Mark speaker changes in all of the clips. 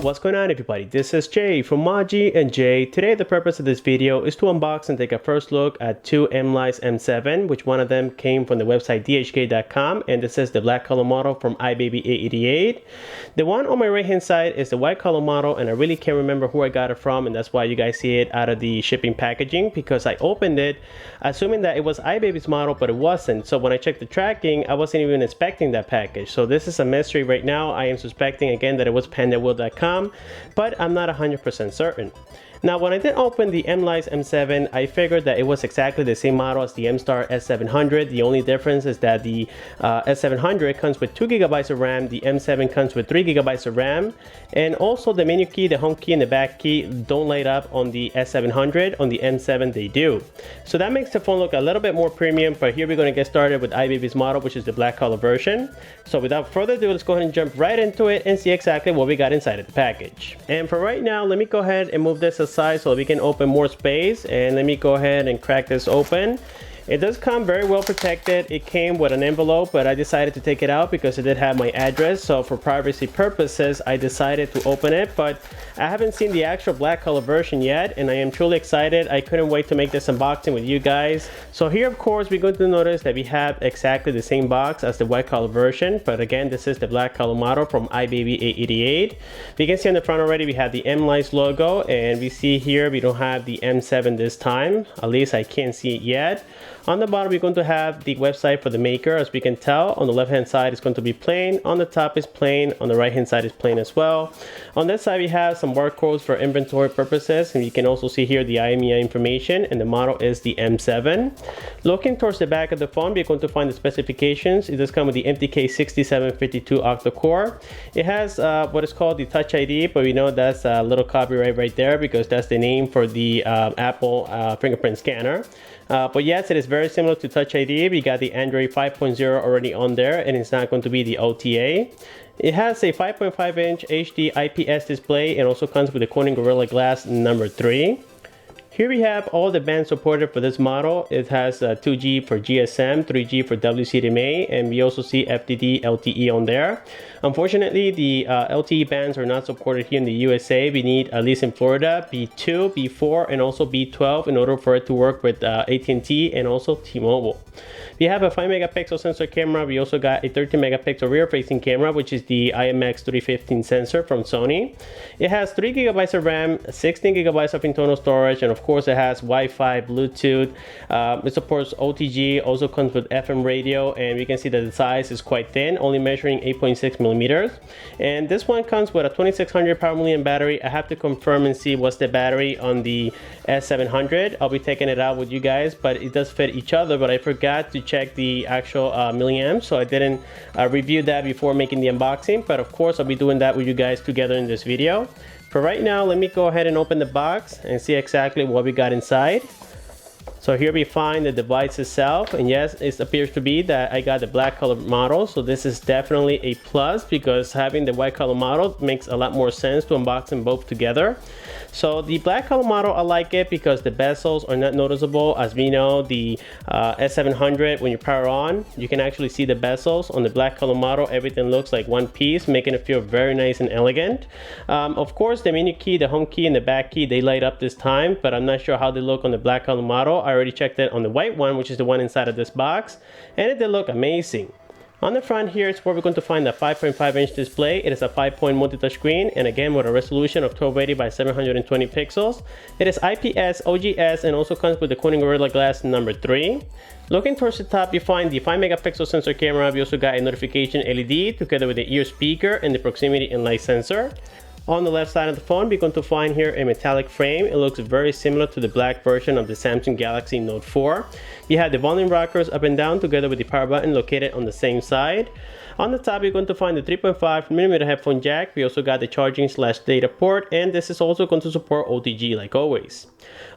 Speaker 1: what's going on everybody? This is Jay from Maji and Jay. Today the purpose of this video is to unbox and take a first look at two Mlais M7, which one of them came from the website dhk.com, and this is the black color model from iBaby888. The one on my right hand side is the white color model, and I really can't remember who I got it from, and that's why you guys see it out of the shipping packaging, because I opened it assuming that it was iBaby's model, but it wasn't. So when I checked the tracking, I wasn't even expecting that package. So this is a mystery right now. I am suspecting again that it was PandaWheel.com, but I'm not 100% certain. Now, when I did open the Mlais M7, I figured that it was exactly the same model as the M-Star S700. The only difference is that the S700 comes with 2 GB of RAM, the M7 comes with 3 GB of RAM, and also the menu key, the home key, and the back key don't light up on the S700. On the M7 they do. So that makes the phone look a little bit more premium, but here we're going to get started with iBaby's model, which is the black color version. So without further ado, let's go ahead and jump right into it and see exactly what we got inside of the package. And for right now, let me go ahead and move this aside so we can open more space, and let me go ahead and crack this open. It does come very well protected. It came with an envelope, but I decided to take it out because it did have my address. So for privacy purposes, I decided to open it, but I haven't seen the actual black color version yet, and I am truly excited. I couldn't wait to make this unboxing with you guys. So here, of course, we're going to notice that we have exactly the same box as the white color version, but again, this is the black color model from iBaby888. You can see on the front already, we have the Mlais logo, and we see here we don't have the M7 this time. At least I can't see it yet. On the bottom, we're going to have the website for the maker. As we can tell, on the left hand side it's going to be plain, on the top is plain, on the right hand side is plain as well. On this side we have some barcodes for inventory purposes, and you can also see here the IMEI information, and the model is the M7. Looking towards the back of the phone, we're going to find the specifications. It does come with the MTK6752 Octacore. It has what is called the Touch ID, but we know that's a little copyright right there because that's the name for the Apple fingerprint scanner. But yes, it is very similar to Touch ID. We got the Android 5.0 already on there, and it's not going to be the OTA. It has a 5.5-inch HD IPS display, and also comes with the Corning Gorilla Glass number 3. Here we have all the bands supported for this model. It has 2G for GSM, 3G for WCDMA, and we also see FDD-LTE on there. Unfortunately, the LTE bands are not supported here in the USA. We need, at least in Florida, B2, B4, and also B12 in order for it to work with AT&T and also T-Mobile. We have a 5-megapixel sensor camera. We also got a 13-megapixel rear-facing camera, which is the IMX315 sensor from Sony. It has 3 GB of RAM, 16 GB of internal storage, and of course it has Wi-Fi, Bluetooth. It supports OTG, also comes with FM radio, and we can see that the size is quite thin, only measuring 8.6 millimeters. And this one comes with a 2600 power milliamp battery. I have to confirm and see what's the battery on the S700. I'll be taking it out with you guys, but it does fit each other, but I forgot to check the actual milliamps, so I didn't review that before making the unboxing, but of course I'll be doing that with you guys together in this video. For right now, let me go ahead and open the box and see exactly what we got inside. So here we find the device itself, and yes, it appears to be that I got the black color model, so this is definitely a plus because having the white color model makes a lot more sense to unbox them both together. So the black color model, I like it because the bezels are not noticeable. As we know, the S700, when you power on, you can actually see the bezels. On the black color model, everything looks like one piece, making it feel very nice and elegant. Of course, the menu key, the home key, and the back key, they light up this time, but I'm not sure how they look on the black color model. I already checked it on the white one, which is the one inside of this box, and it did look amazing. On the front here is where we're going to find the 5.5-inch display. It is a 5-point multi-touch screen, and again with a resolution of 1280 by 720 pixels. It is IPS, OGS, and also comes with the Corning Gorilla Glass number 3. Looking towards the top, you find the 5-megapixel sensor camera. We also got a notification LED together with the ear speaker and the proximity and light sensor. On the left side of the phone, we're going to find here a metallic frame. It looks very similar to the black version of the Samsung Galaxy Note 4. You have the volume rockers up and down together with the power button located on the same side. On the top, you're going to find the 3.5mm headphone jack. We also got the charging/data port, and this is also going to support OTG like always.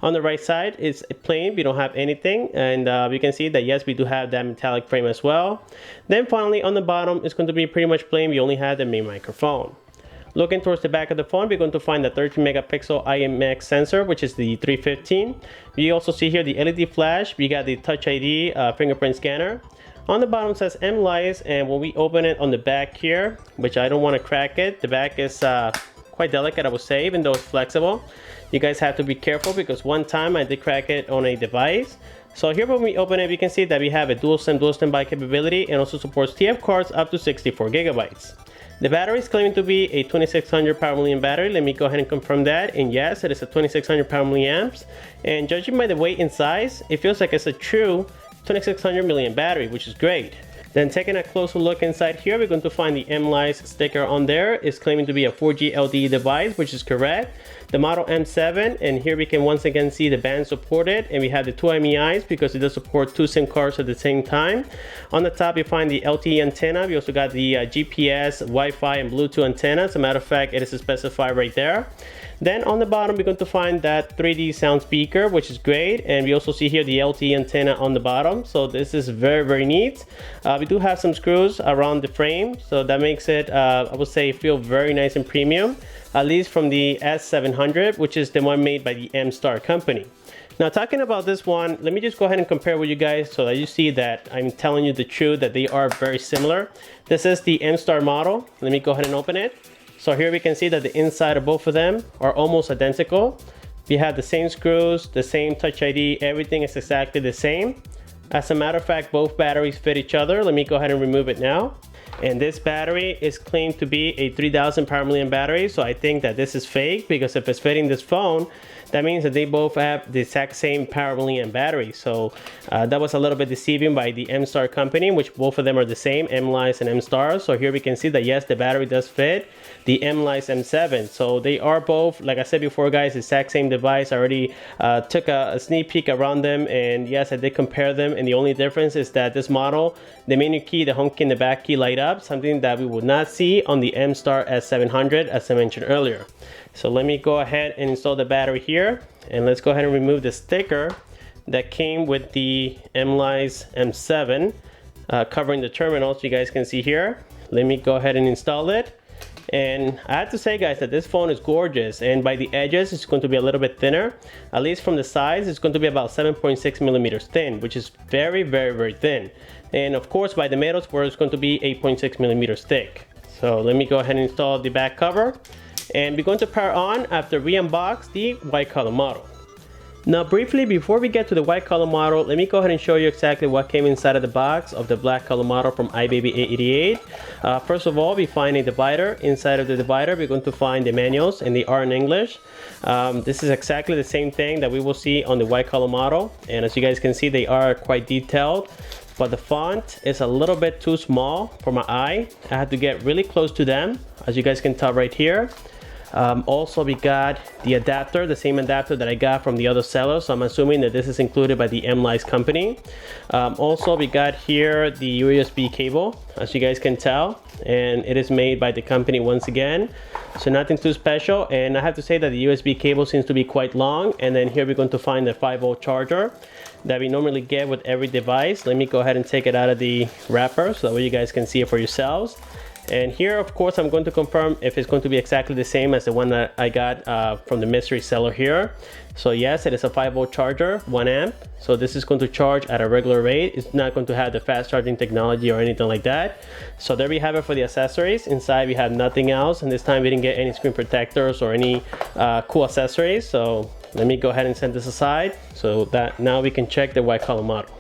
Speaker 1: On the right side, it's plain. We don't have anything, and we can see that yes, we do have that metallic frame as well. Then finally, on the bottom, it's going to be pretty much plain. We only have the main microphone. Looking towards the back of the phone, we're going to find the 13-megapixel IMX sensor, which is the 315. We also see here the LED flash. We got the Touch ID fingerprint scanner. On the bottom says Mlais, and when we open it on the back here, which I don't want to crack it, the back is quite delicate, I would say, even though it's flexible. You guys have to be careful because one time I did crack it on a device. So here when we open it, we can see that we have a dual standby capability and also supports TF cards up to 64 gigabytes. The battery is claiming to be a 2600 power milliamp battery. Let me go ahead and confirm that. And yes, it is a 2600 power milliamps. And judging by the weight and size, it feels like it's a true 2600 milliamp battery, which is great. Then taking a closer look inside here, we're going to find the Mlais sticker on there. It's claiming to be a 4G LTE device, which is correct. The model M7, and here we can once again see the band supported, and we have the two MEIs because it does support two SIM cards at the same time. On the top, you find the LTE antenna. We also got the GPS, Wi-Fi, and Bluetooth antenna. As a matter of fact, it is specified right there. Then on the bottom, we're going to find that 3D sound speaker, which is great. And we also see here the LTE antenna on the bottom. So this is very, very neat. We do have some screws around the frame. So that makes it, I would say, feel very nice and premium, at least from the S700, which is the one made by the M-Star company. Now, talking about this one, let me just go ahead and compare with you guys so that you see that I'm telling you the truth, that they are very similar. This is the M-Star model. Let me go ahead and open it. So here we can see that the inside of both of them are almost identical. We have the same screws, the same Touch ID, everything is exactly the same. As a matter of fact, both batteries fit each other. Let me go ahead and remove it now. And this battery is claimed to be a 3000 power milliamp battery. So I think that this is fake, because if it's fitting this phone, that means that they both have the exact same power milliamp battery. So that was a little bit deceiving by the M-Star company, which both of them are the same, Mlais and M-Star. So here we can see that yes, the battery does fit the Mlais M7. So they are both, like I said before guys, the exact same device. I already took a sneak peek around them, and yes, I did compare them, and the only difference is that this model, the menu key, the home key, and the back key light up, something that we would not see on the M-Star S700, as I mentioned earlier. So let me go ahead and install the battery here, and let's go ahead and remove the sticker that came with the Mlais M7 covering the terminal, so you guys can see here. Let me go ahead and install it. And I have to say guys that this phone is gorgeous, and by the edges it's going to be a little bit thinner. At least from the sides, it's going to be about 7.6 millimeters thin, which is very, very, very thin. And of course by the middle where it's going to be 8.6 millimeters thick. So let me go ahead and install the back cover, and we're going to power on after we unbox the white color model. Now briefly, before we get to the white color model, let me go ahead and show you exactly what came inside of the box of the black color model from iBaby888. First of all, we find a divider. Inside of the divider, we're going to find the manuals, and they are in English. This is exactly the same thing that we will see on the white color model, and as you guys can see, they are quite detailed, but the font is a little bit too small for my eye. I had to get really close to them, as you guys can tell right here. Also, we got the adapter, the same adapter that I got from the other seller, so I'm assuming that this is included by the Mlais company. Also, we got here the USB cable, as you guys can tell, and it is made by the company once again, so nothing too special. And I have to say that the USB cable seems to be quite long. And then here we're going to find the 5-volt charger that we normally get with every device. Let me go ahead and take it out of the wrapper so that way you guys can see it for yourselves. And here, of course, I'm going to confirm if it's going to be exactly the same as the one that I got from the mystery seller here. So yes, it is a 5-volt charger, 1 amp. So this is going to charge at a regular rate. It's not going to have the fast charging technology or anything like that. So there we have it for the accessories. Inside we have nothing else, and this time we didn't get any screen protectors or any cool accessories. So let me go ahead and set this aside so that now we can check the white color model.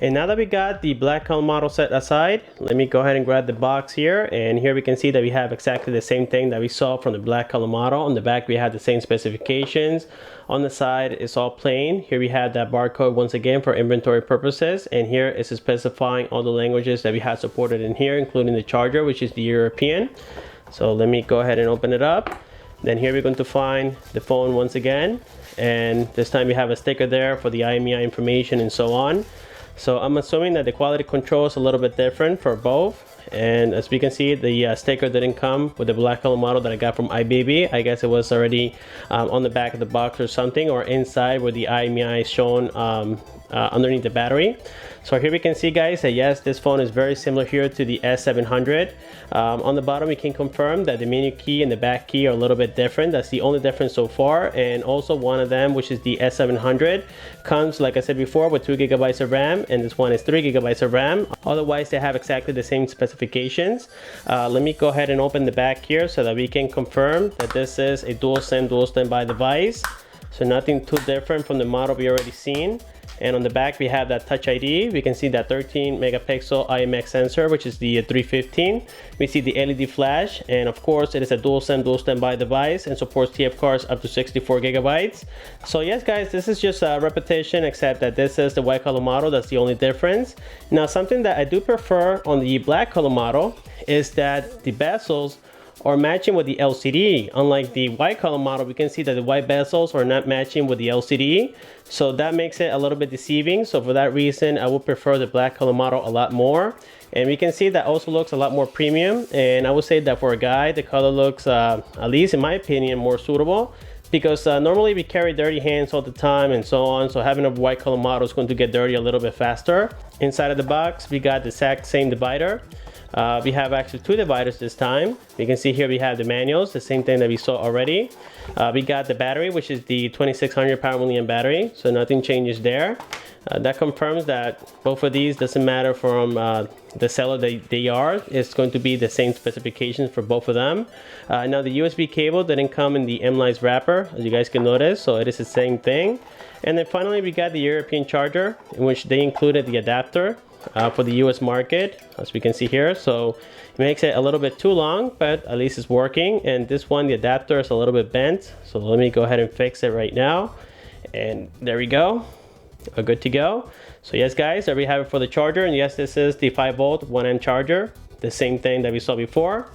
Speaker 1: And now that we got the black color model set aside, let me go ahead and grab the box here. And here we can see that we have exactly the same thing that we saw from the black color model. On the back, we have the same specifications. On the side, it's all plain. Here we have that barcode once again for inventory purposes. And here is specifying all the languages that we have supported in here, including the charger, which is the European. So let me go ahead and open it up. Then here we're going to find the phone once again. And this time we have a sticker there for the IMEI information and so on. So I'm assuming that the quality control is a little bit different for both. And as we can see, the sticker didn't come with the black color model that I got from iBaby. I guess it was already on the back of the box or something, or inside where the IMEI is shown underneath the battery. So here we can see guys that yes, this phone is very similar here to the S700. On the bottom we can confirm that the menu key and the back key are a little bit different. That's the only difference so far. And also one of them, which is the S700, comes, like I said before, with 2 GB of RAM, and this one is 3 GB of RAM. Otherwise they have exactly the same specifications specifications. Let me go ahead and open the back here so that we can confirm that this is a dual SIM, dual standby device. So nothing too different from the model we already seen. And on the back, we have that Touch ID. We can see that 13 megapixel IMX sensor, which is the 315. We see the LED flash, and of course, it is a dual SIM, dual standby device and supports TF cards up to 64 gigabytes. So yes, guys, this is just a repetition, except that this is the white color model. That's the only difference. Now, something that I do prefer on the black color model is that the bezels are matching with the LCD. Unlike the white color model, we can see that the white bezels are not matching with the LCD. So that makes it a little bit deceiving. So for that reason, I would prefer the black color model a lot more. And we can see that also looks a lot more premium. And I would say that for a guy, the color looks, at least in my opinion, more suitable. Because normally we carry dirty hands all the time and so on. So having a white color model is going to get dirty a little bit faster. Inside of the box, we got the exact same divider. We have actually two dividers this time. You can see here we have the manuals, the same thing that we saw already. We got the battery, which is the 2600 power milliamp battery, so nothing changes there. That confirms that both of these, doesn't matter from the seller they are, it's going to be the same specifications for both of them. Now the USB cable didn't come in the Mlais wrapper, as you guys can notice, so it is the same thing. And then finally we got the European charger, in which they included the adapter for the US market, as we can see here. So it makes it a little bit too long, but at least it's working. And this one, the adapter is a little bit bent, so let me go ahead and fix it right now. And there we go, we're good to go. So yes, guys, there we have it for the charger. And yes, this is the 5-volt 1 amp charger, the same thing that we saw before.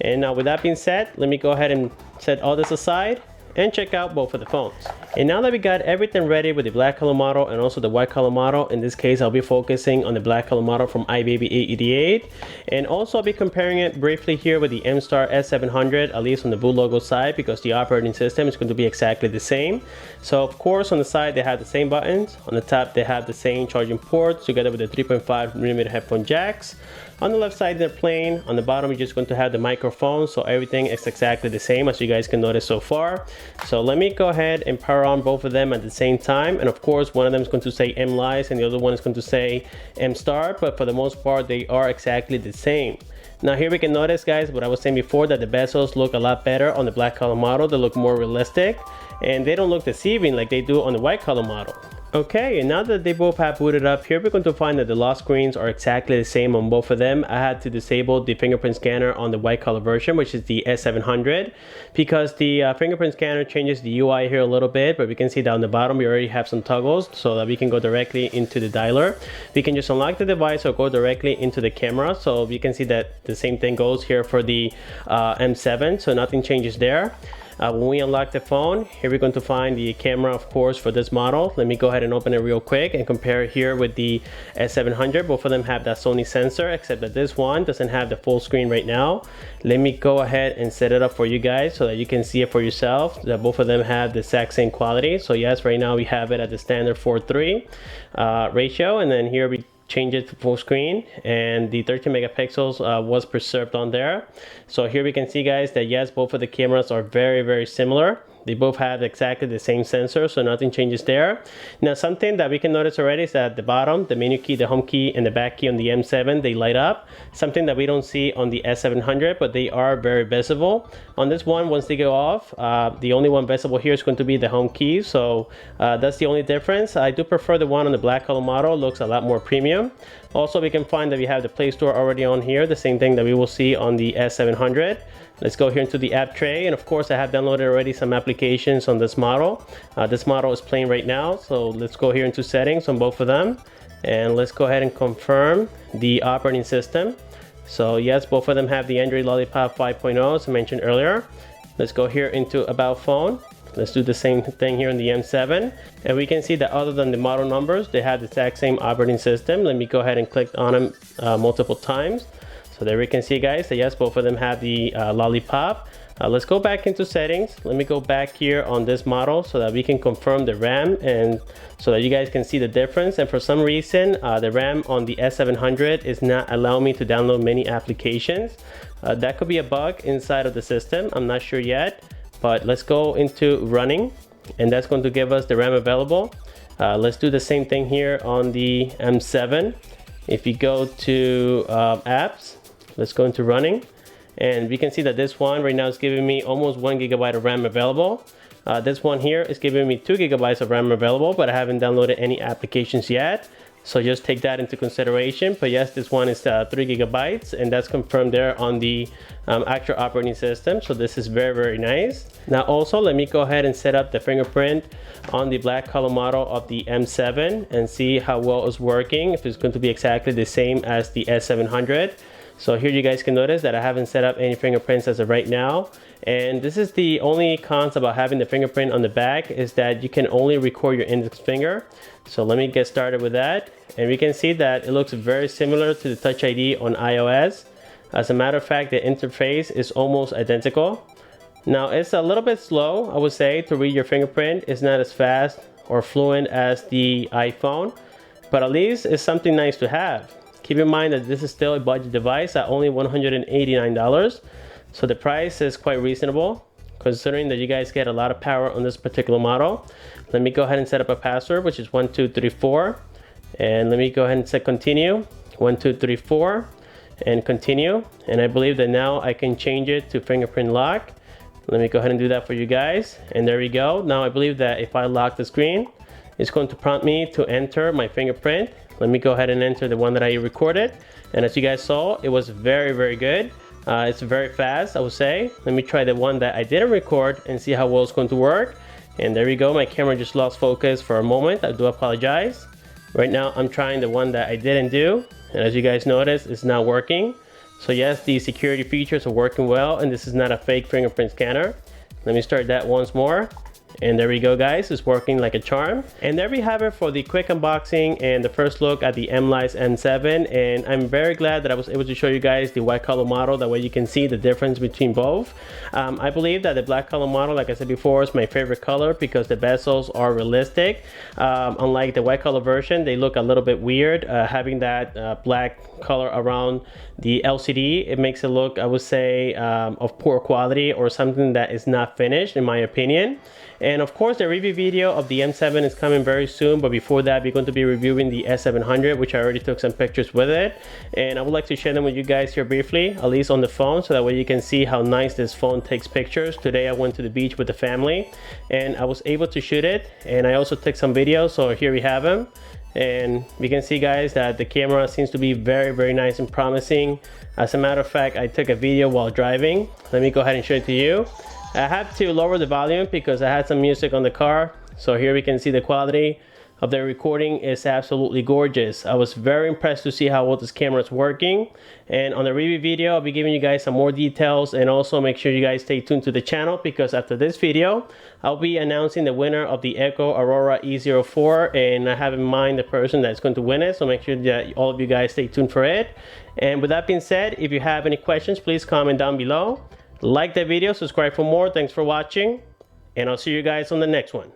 Speaker 1: And now with that being said, let me go ahead and set all this aside and check out both of the phones. And now that we got everything ready with the black color model and also the white color model, in this case I'll be focusing on the black color model from iBaby888, and also I'll be comparing it briefly here with the MStar S700, at least on the boot logo side, because the operating system is going to be exactly the same. So of course on the side they have the same buttons, on the top they have the same charging ports together with the 3.5mm headphone jacks. On the left side they're plain, on the bottom you're just going to have the microphone, so everything is exactly the same, as you guys can notice so far. So let me go ahead and power on both of them at the same time, and of course one of them is going to say Mlais and the other one is going to say MStar, but for the most part they are exactly the same. Now here we can notice, guys, what I was saying before, that the bezels look a lot better on the black color model. They look more realistic and they don't look deceiving like they do on the white color model. Okay, and now that they both have booted up, here we're going to find that the lock screens are exactly the same on both of them. I had to disable the fingerprint scanner on the white color version, which is the S700, because the fingerprint scanner changes the UI here a little bit, but we can see down the bottom we already have some toggles so that we can go directly into the dialer. We can just unlock the device or go directly into the camera, so you can see that the same thing goes here for the M7, so nothing changes there. When we unlock the phone, here we're going to find the camera, of course, for this model. Let me go ahead and open it real quick and compare it here with the S700. Both of them have that Sony sensor, except that this one doesn't have the full screen right now. Let me go ahead and set it up for you guys so that you can see it for yourself, that both of them have the exact same quality. So yes, right now we have it at the standard 4:3 ratio, and then here we change it to full screen, and the 13 megapixels was preserved on there. So here we can see, guys, that yes, both of the cameras are very similar. They both have exactly the same sensor, so nothing changes there. Now, something that we can notice already is that at the bottom, the menu key, the home key, and the back key on the M7, they light up. Something that we don't see on the S700, but they are very visible. On this one, once they go off, the only one visible here is going to be the home key, so that's the only difference. I do prefer the one on the black color model. It looks a lot more premium. Also, we can find that we have the Play Store already on here, the same thing that we will see on the S700. Let's go here into the app tray, and of course I have downloaded already some applications on this model. This model is playing right now, so let's go here into settings on both of them, and let's go ahead and confirm the operating system. So yes, both of them have the Android Lollipop 5.0, as I mentioned earlier. Let's go here into About Phone. Let's do the same thing here in the M7, and we can see that other than the model numbers, they have the exact same operating system. Let me go ahead and click on them multiple times. So there we can see, guys, that yes, both of them have the Lollipop. Let's go back into settings. Let me go back here on this model so that we can confirm the RAM, and so that you guys can see the difference. And for some reason, the RAM on the S700 is not allowing me to download many applications. That could be a bug inside of the system. I'm not sure yet, but let's go into running, and that's going to give us the RAM available. Let's do the same thing here on the M7. If you go to apps, Let's go into running. And we can see that this one right now is giving me almost 1 GB of RAM available. This one here is giving me 2 GB of RAM available, but I haven't downloaded any applications yet. So just take that into consideration. But yes, this one is 3 GB, and that's confirmed there on the actual operating system. So this is very, very nice. Now also, let me go ahead and set up the fingerprint on the black color model of the M7 and see how well it's working, if it's going to be exactly the same as the S700. So here you guys can notice that I haven't set up any fingerprints as of right now. And this is the only cons about having the fingerprint on the back, is that you can only record your index finger. So let me get started with that. And we can see that it looks very similar to the Touch ID on iOS. As a matter of fact, the interface is almost identical. Now it's a little bit slow, I would say, to read your fingerprint. It's not as fast or fluent as the iPhone, but at least it's something nice to have. Keep in mind that this is still a budget device at only $189. So the price is quite reasonable, considering that you guys get a lot of power on this particular model. Let me go ahead and set up a password, which is 1234. And let me go ahead and set continue. 1234 and continue. And I believe that now I can change it to fingerprint lock. Let me go ahead and do that for you guys. And there we go. Now I believe that if I lock the screen, it's going to prompt me to enter my fingerprint. Let me go ahead and enter the one that I recorded. And as you guys saw, it was very, very good. It's very fast, I would say. Let me try the one that I didn't record and see how well it's going to work. And there we go. My camera just lost focus for a moment. I do apologize. Right now, I'm trying the one that I didn't do. And as you guys notice, it's not working. So yes, the security features are working well, and this is not a fake fingerprint scanner. Let me start that once more. And there we go, guys, it's working like a charm. And there we have it for the quick unboxing and the first look at the Mlais M7. And I'm very glad that I was able to show you guys the white color model. That way you can see the difference between both. I believe that the black color model, like I said before, is my favorite color because the bezels are realistic. Unlike the white color version, they look a little bit weird. Having that black color around the LCD, it makes it look, I would say, of poor quality or something that is not finished, in my opinion. And of course, the review video of the M7 is coming very soon, but before that, we're going to be reviewing the S700, which I already took some pictures with it. And I would like to share them with you guys here briefly, at least on the phone, so that way you can see how nice this phone takes pictures. Today, I went to the beach with the family, and I was able to shoot it. And I also took some videos, so here we have them. And we can see, guys, that the camera seems to be very, very nice and promising. As a matter of fact, I took a video while driving. Let me go ahead and show it to you. I had to lower the volume because I had some music on the car. So here we can see the quality of the recording is absolutely gorgeous. I was very impressed to see how well this camera is working. And on the review video, I'll be giving you guys some more details, and also make sure you guys stay tuned to the channel, because after this video, I'll be announcing the winner of the Echo Aurora E04, and I have in mind the person that's going to win it. So make sure that all of you guys stay tuned for it. And with that being said, if you have any questions, please comment down below. Like the video, subscribe for more. Thanks for watching, and I'll see you guys on the next one.